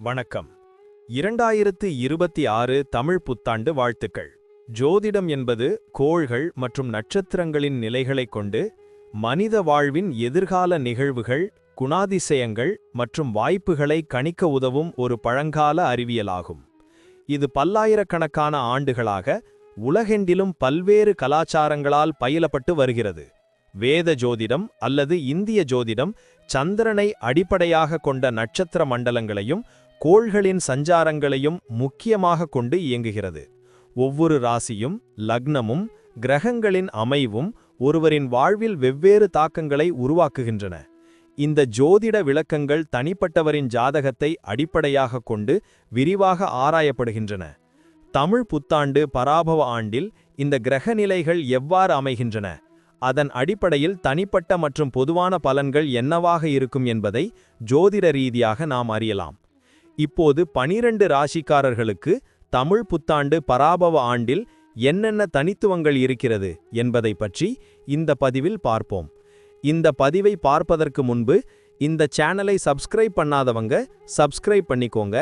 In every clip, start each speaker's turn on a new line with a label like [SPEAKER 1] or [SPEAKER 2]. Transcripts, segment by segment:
[SPEAKER 1] வணக்கம். 2026 தமிழ் புத்தாண்டு வாழ்த்துக்கள். ஜோதிடம் என்பது கோள்கள் மற்றும் நட்சத்திரங்களின் நிலைகளைக் கொண்டு மனித வாழ்வின் எதிர்கால நிகழ்வுகள், குணாதிசயங்கள் மற்றும் வாய்ப்புகளை கணிக்க உதவும் ஒரு பழங்கால அறிவியலாகும். இது பல்லாயிரக்கணக்கான ஆண்டுகளாக உலகெங்கிலும் பல்வேறு கலாச்சாரங்களால் பயிலப்பட்டு வருகிறது. வேத ஜோதிடம் அல்லது இந்திய ஜோதிடம் சந்திரனை அடிப்படையாக கொண்ட நட்சத்திர மண்டலங்களையும் கோள்களின் சஞ்சாரங்களையும் முக்கியமாக கொண்டு இயங்குகிறது. ஒவ்வொரு ராசியும் லக்னமும் கிரகங்களின் அமைவும் ஒருவரின் வாழ்வில் வெவ்வேறு தாக்கங்களை உருவாக்குகின்றன. இந்த ஜோதிட விளக்கங்கள் தனிப்பட்டவரின் ஜாதகத்தை அடிப்படையாக கொண்டு விரிவாக ஆராயப்படுகின்றன. தமிழ் புத்தாண்டு பராபவ ஆண்டில் இந்த கிரகநிலைகள் எவ்வாறு அமைகின்றன, அதன் அடிப்படையில் தனிப்பட்ட மற்றும் பொதுவான பலன்கள் என்னவாக இருக்கும் என்பதை ஜோதிட ரீதியாக நாம் அறியலாம். இப்போது 12 ராசிக்காரர்களுக்கு தமிழ் புத்தாண்டு பராபவ ஆண்டில் என்னென்ன தனித்துவங்கள் இருக்கிறது என்பதை பற்றி இந்த பதிவில் பார்ப்போம். இந்த பதிவை பார்ப்பதற்கு முன்பு இந்த சேனலை சப்ஸ்கிரைப் பண்ணாதவங்க சப்ஸ்கிரைப் பண்ணிக்கோங்க,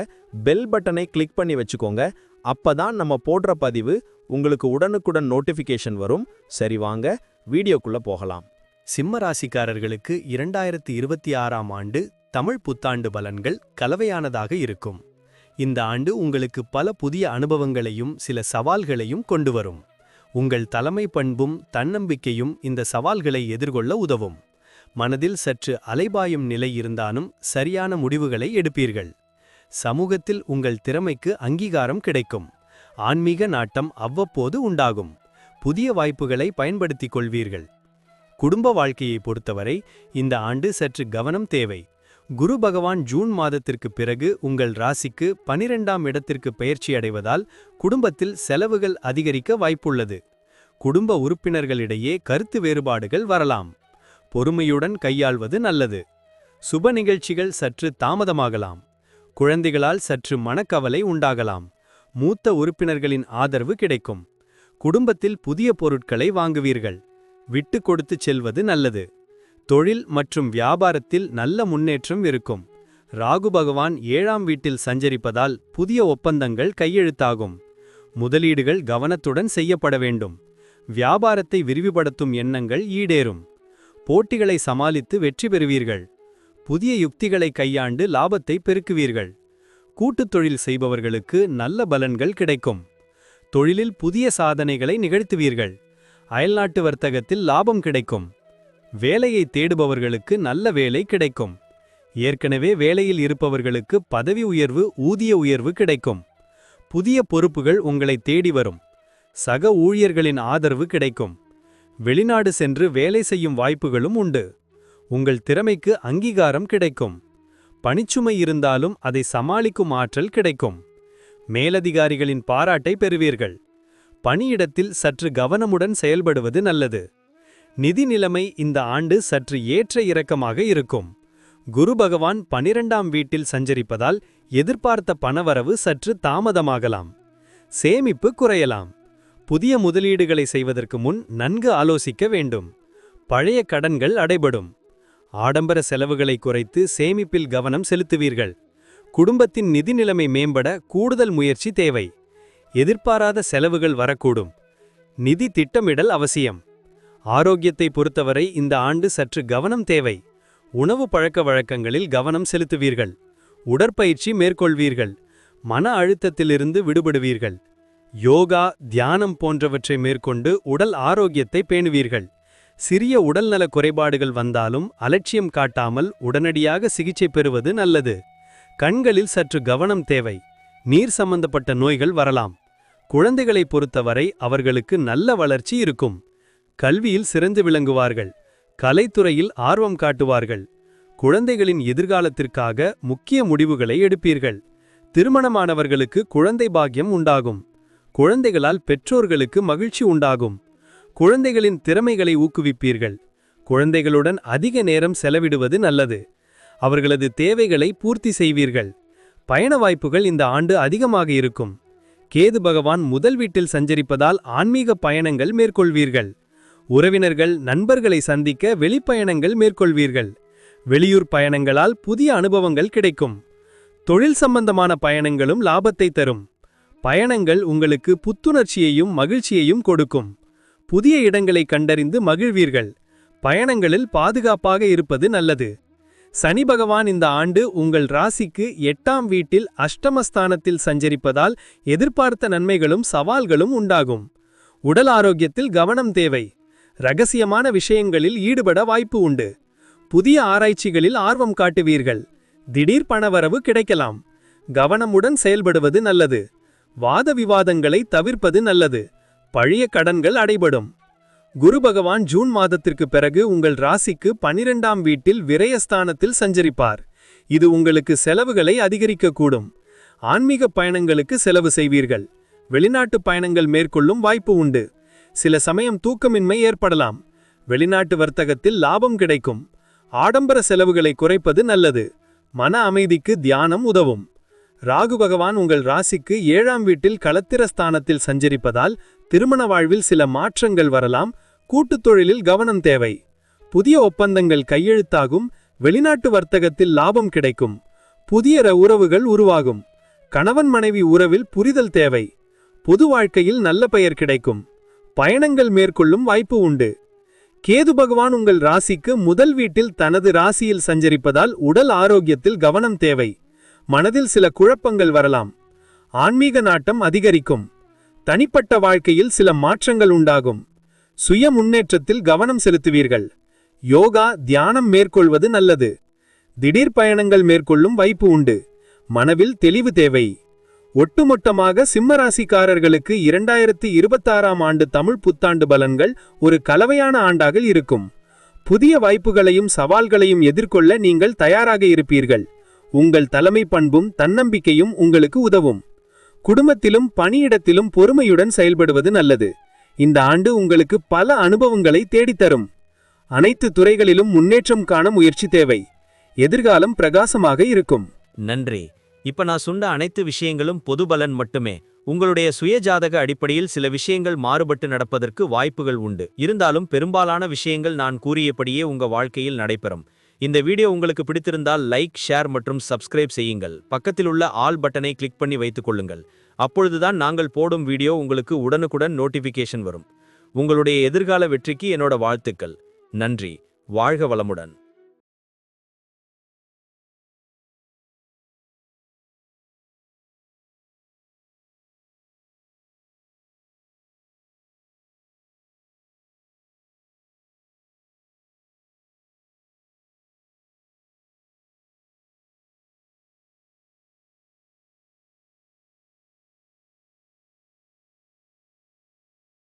[SPEAKER 1] பெல் பட்டனை கிளிக் பண்ணி வச்சுக்கோங்க. அப்பதான் நம்ம போடுற பதிவு உங்களுக்கு உடனுக்குடன் நோட்டிஃபிகேஷன் வரும். சரி, வாங்க வீடியோக்குள்ள போகலாம்.
[SPEAKER 2] சிம்ம ராசிக்காரர்களுக்கு 2026ஆம் ஆண்டு தமிழ் புத்தாண்டு பலன்கள் கலவையானதாக இருக்கும். இந்த ஆண்டு உங்களுக்கு பல புதிய அனுபவங்களையும் சில சவால்களையும் கொண்டு வரும். உங்கள் தலைமை பண்பும் தன்னம்பிக்கையும் இந்த சவால்களை எதிர்கொள்ள உதவும். மனதில் சற்று அலைபாயும் நிலை இருந்தாலும் சரியான முடிவுகளை எடுப்பீர்கள். சமூகத்தில் உங்கள் திறமைக்கு அங்கீகாரம் கிடைக்கும். ஆன்மீக நாட்டம் அவ்வப்போது உண்டாகும். புதிய வாய்ப்புகளை பயன்படுத்திக் கொள்வீர்கள். குடும்ப வாழ்க்கையை பொறுத்தவரை இந்த ஆண்டு சற்று கவனம் தேவை. குரு பகவான் ஜூன் மாதத்திற்கு பிறகு உங்கள் ராசிக்கு 12ஆம் இடத்திற்கு பெயர்ச்சி அடைவதால் குடும்பத்தில் செலவுகள் அதிகரிக்க வாய்ப்புள்ளது. குடும்ப உறுப்பினர்களிடையே கருத்து வேறுபாடுகள் வரலாம். பொறுமையுடன் கையாள்வது நல்லது. சுப நிகழ்ச்சிகள் சற்று தாமதமாகலாம். குழந்தைகளால் சற்று மனக்கவலை உண்டாகலாம். மூத்த உறுப்பினர்களின் ஆதரவு கிடைக்கும். குடும்பத்தில் புதிய பொருட்களை வாங்குவீர்கள். விட்டு கொடுத்து செல்வது நல்லது. தொழில் மற்றும் வியாபாரத்தில் நல்ல முன்னேற்றம் இருக்கும். ராகு பகவான் 7ஆம் வீட்டில் சஞ்சரிப்பதால் புதிய ஒப்பந்தங்கள் கையெழுத்தாகும். முதலீடுகள் கவனத்துடன் செய்யப்பட வேண்டும். வியாபாரத்தை விரிவுபடுத்தும் எண்ணங்கள் ஈடேறும். போட்டிகளை சமாளித்து வெற்றி பெறுவீர்கள். புதிய யுக்திகளை கையாண்டு லாபத்தை பெருக்குவீர்கள். கூட்டுத் தொழில் செய்பவர்களுக்கு நல்ல பலன்கள் கிடைக்கும். தொழிலில் புதிய சாதனைகளை நிகழ்த்துவீர்கள். அயல்நாட்டு வர்த்தகத்தில் லாபம் கிடைக்கும். வேலையை தேடுபவர்களுக்கு நல்ல வேலை கிடைக்கும். ஏற்கனவே வேலையில் இருப்பவர்களுக்கு பதவி உயர்வு, ஊதிய உயர்வு கிடைக்கும். புதிய பொறுப்புகள் உங்களை தேடி வரும். சக ஊழியர்களின் ஆதரவு கிடைக்கும். வெளிநாடு சென்று வேலை செய்யும் வாய்ப்புகளும் உண்டு. உங்கள் திறமைக்கு அங்கீகாரம் கிடைக்கும். பணிச்சுமை இருந்தாலும் அதை சமாளிக்கும் ஆற்றல் கிடைக்கும். மேலதிகாரிகளின் பாராட்டை பெறுவீர்கள். பணியிடத்தில் சற்று கவனமுடன் செயல்படுவது நல்லது. நிதி நிலைமை இந்த ஆண்டு சற்று ஏற்ற இறக்கமாக இருக்கும். குரு பகவான் 12ஆம் வீட்டில் சஞ்சரிப்பதால் எதிர்பார்த்த பணவரவு சற்று தாமதமாகலாம். சேமிப்பு குறையலாம். புதிய முதலீடுகளை செய்வதற்கு முன் நன்கு ஆலோசிக்க வேண்டும். பழைய கடன்கள் அடைபடும். ஆடம்பர செலவுகளை குறைத்து சேமிப்பில் கவனம் செலுத்துவீர்கள். குடும்பத்தின் நிதி நிலைமை மேம்பட கூடுதல் முயற்சி தேவை. எதிர்பாராத செலவுகள் வரக்கூடும். நிதி திட்டமிடல் அவசியம். ஆரோக்கியத்தை பொறுத்தவரை இந்த ஆண்டு சற்று கவனம் தேவை. உணவு பழக்க வழக்கங்களில் கவனம் செலுத்துவீர்கள். உடற்பயிற்சி மேற்கொள்வீர்கள். மன அழுத்தத்திலிருந்து விடுபடுவீர்கள். யோகா, தியானம் போன்றவற்றை மேற்கொண்டு உடல் ஆரோக்கியத்தை பேணுவீர்கள். சிறிய உடல்நல குறைபாடுகள் வந்தாலும் அலட்சியம் காட்டாமல் உடனடியாக சிகிச்சை பெறுவது நல்லது. கண்களில் சற்று கவனம் தேவை. நீர் சம்பந்தப்பட்ட நோய்கள் வரலாம். குழந்தைகளை பொறுத்தவரை அவர்களுக்கு நல்ல வளர்ச்சி இருக்கும். கல்வியில் சிறந்து விளங்குவார்கள். கலைத்துறையில் ஆர்வம் காட்டுவார்கள். குழந்தைகளின் எதிர்காலத்திற்காக முக்கிய முடிவுகளை எடுப்பீர்கள். திருமணமானவர்களுக்கு குழந்தை பாக்கியம் உண்டாகும். குழந்தைகளால் பெற்றோர்களுக்கு மகிழ்ச்சி உண்டாகும். குழந்தைகளின் திறமைகளை ஊக்குவிப்பீர்கள். குழந்தைகளுடன் அதிக நேரம் செலவிடுவது நல்லது. அவர்களது தேவைகளை பூர்த்தி செய்வீர்கள். பயண வாய்ப்புகள் இந்த ஆண்டு அதிகமாக இருக்கும். கேது பகவான் முதல் வீட்டில் சஞ்சரிப்பதால் ஆன்மீக பயணங்கள் மேற்கொள்வீர்கள். உறவினர்கள், நண்பர்களை சந்திக்க வெளிப்பயணங்கள் மேற்கொள்வீர்கள். வெளியூர் பயணங்களால் புதிய அனுபவங்கள் கிடைக்கும். தொழில் சம்பந்தமான பயணங்களும் லாபத்தை தரும். பயணங்கள் உங்களுக்கு புத்துணர்ச்சியையும் மகிழ்ச்சியையும் கொடுக்கும். புதிய இடங்களை கண்டறிந்து மகிழ்வீர்கள். பயணங்களில் பாதுகாப்பாக இருப்பது நல்லது. சனி பகவான் இந்த ஆண்டு உங்கள் ராசிக்கு 8ஆம் வீட்டில் அஷ்டமஸ்தானத்தில் சஞ்சரிப்பதால் எதிர்பார்த்த நன்மைகளும் சவால்களும் உண்டாகும். உடல் ஆரோக்கியத்தில் கவனம் தேவை. ரகசியமான விஷயங்களில் ஈடுபட வாய்ப்பு உண்டு. புதிய ஆராய்ச்சிகளில் ஆர்வம் காட்டுவீர்கள். திடீர் பணவரவு கிடைக்கலாம். கவனமுடன் செயல்படுவது நல்லது. வாத விவாதங்களை தவிர்ப்பது நல்லது. பழைய கடன்கள் அடைபடும். குரு பகவான் ஜூன் மாதத்திற்கு பிறகு உங்கள் ராசிக்கு 12ஆம் வீட்டில் விரயஸ்தானத்தில் சஞ்சரிப்பார். இது உங்களுக்கு செலவுகளை அதிகரிக்கக்கூடும். ஆன்மீக பயணங்களுக்கு செலவு செய்வீர்கள். வெளிநாட்டு பயணங்கள் மேற்கொள்ளும் வாய்ப்பு உண்டு. சில சமயம் தூக்கமின்மை ஏற்படலாம். வெளிநாட்டு வர்த்தகத்தில் லாபம் கிடைக்கும். ஆடம்பர செலவுகளை குறைப்பது நல்லது. மன அமைதிக்கு தியானம் உதவும். ராகு பகவான் உங்கள் ராசிக்கு 7ஆம் வீட்டில் களத்திரஸ்தானத்தில் சஞ்சரிப்பதால் திருமண வாழ்வில் சில மாற்றங்கள் வரலாம். கூட்டுத் தொழிலில் கவனம் தேவை. புதிய ஒப்பந்தங்கள் கையெழுத்தாகும். வெளிநாட்டு வர்த்தகத்தில் லாபம் கிடைக்கும். புதிய உறவுகள் உருவாகும். கணவன் மனைவி உறவில் புரிதல் தேவை. பொது வாழ்க்கையில் நல்ல பெயர் கிடைக்கும். பயணங்கள் மேற்கொள்ளும் வாய்ப்பு உண்டு. கேது பகவான் உங்கள் ராசிக்கு முதல் வீட்டில் தனது ராசியில் சஞ்சரிப்பதால் உடல் ஆரோக்கியத்தில் கவனம் தேவை. மனதில் சில குழப்பங்கள் வரலாம். ஆன்மீக நாட்டம் அதிகரிக்கும். தனிப்பட்ட வாழ்க்கையில் சில மாற்றங்கள் உண்டாகும். சுய முன்னேற்றத்தில் கவனம் செலுத்துவீர்கள். யோகா தியானம் மேற்கொள்வது நல்லது. திடீர் பயணங்கள் மேற்கொள்ளும் வாய்ப்பு உண்டு. மனவில் தெளிவு தேவை. ஒட்டுமொத்தமாக சிம்மராசிக்காரர்களுக்கு 2026ஆம் ஆண்டு தமிழ் புத்தாண்டு பலன்கள் ஒரு கலவையான ஆண்டாக இருக்கும். புதிய வாய்ப்புகளையும் சவால்களையும் எதிர்கொள்ள நீங்கள் தயாராக இருப்பீர்கள். உங்கள் தலைமை பண்பும் தன்னம்பிக்கையும் உங்களுக்கு உதவும். குடும்பத்திலும் பணியிடத்திலும் பொறுமையுடன் செயல்படுவது நல்லது. இந்த ஆண்டு உங்களுக்கு பல அனுபவங்களை தேடித்தரும். அனைத்து துறைகளிலும் முன்னேற்றம் காண முயற்சி தேவை. எதிர்காலம் பிரகாசமாக இருக்கும்.
[SPEAKER 1] நன்றி. இப்ப நான் சொன்ன அனைத்து விஷயங்களும் பொது பலன் மட்டுமே. உங்களுடைய சுயஜாதக அடிப்படையில் சில விஷயங்கள் மாறுபட்டு நடப்பதற்கு வாய்ப்புகள் உண்டு. இருந்தாலும் பெரும்பாலான விஷயங்கள் நான் கூறியபடியே உங்க வாழ்க்கையில் நடைபெறும். இந்த வீடியோ உங்களுக்கு பிடித்திருந்தால் லைக், ஷேர் மற்றும் சப்ஸ்கிரைப் செய்யுங்கள். பக்கத்தில் உள்ள ஆல் பட்டனை கிளிக் பண்ணி வைத்துக் கொள்ளுங்கள். அப்பொழுதுதான் நாங்கள் போடும் வீடியோ உங்களுக்கு உடனுக்குடன் நோட்டிஃபிகேஷன் வரும். உங்களுடைய எதிர்கால வெற்றிக்கு என்னோட வாழ்த்துக்கள். நன்றி. வாழ்க வளமுடன்.